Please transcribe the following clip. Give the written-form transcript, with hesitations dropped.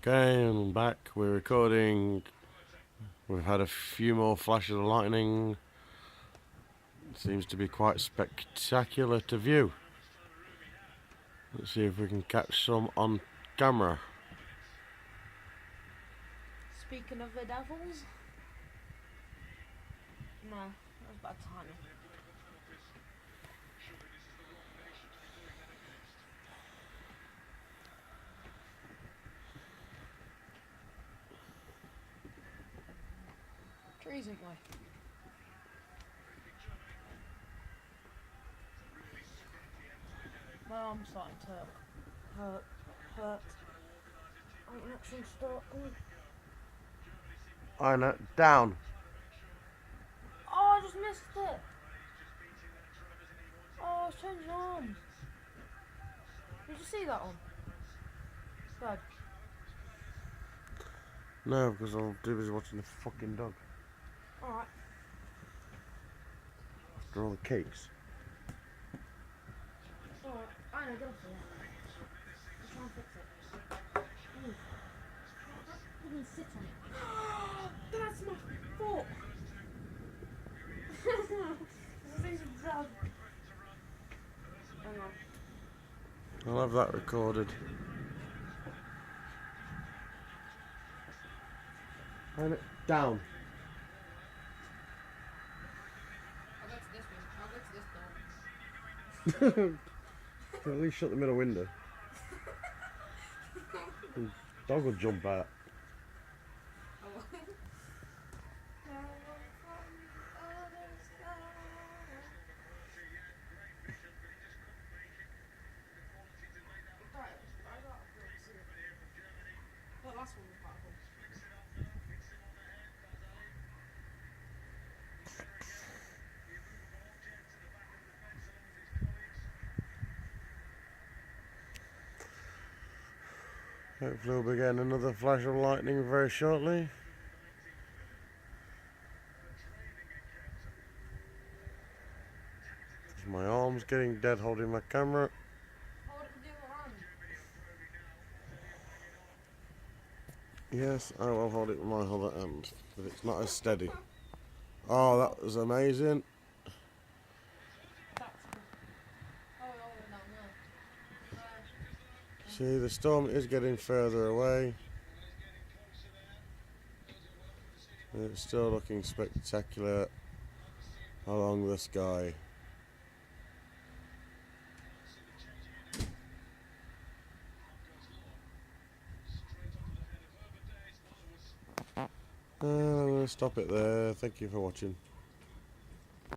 Okay, and I'm back. We're recording. We've had a few more flashes of lightning. It seems to be quite spectacular to view. Let's see if we can catch some on camera. Speaking of the devils, no, that was bad timing. Trees ain't way. My arm's starting to hurt. I'm actually starting. I know, down. Oh, I just missed it. Oh, I was changing arms. Did you see that one? Dad. No, because I'm too busy watching the fucking dog. Alright. After all the cakes. Alright, I know, go for it. I'll try and fix it. Move. You can sit on it. That's my foot! This thing's dead. Hang on. I'll have that recorded. And down. I'll go to this one. I'll go to this door. At least shut the middle window. The dog will jump out. That last one was quite cool. Hopefully we'll be getting another flash of lightning very shortly. My arm's getting dead holding my camera. Hold it with your hand. Yes, I will hold it with my other hand, but it's not as steady. Oh, that was amazing. That's good. Oh, no, no. See, the storm is getting further away. It's still looking spectacular along the sky. I'm going to stop it there. Thank you for watching.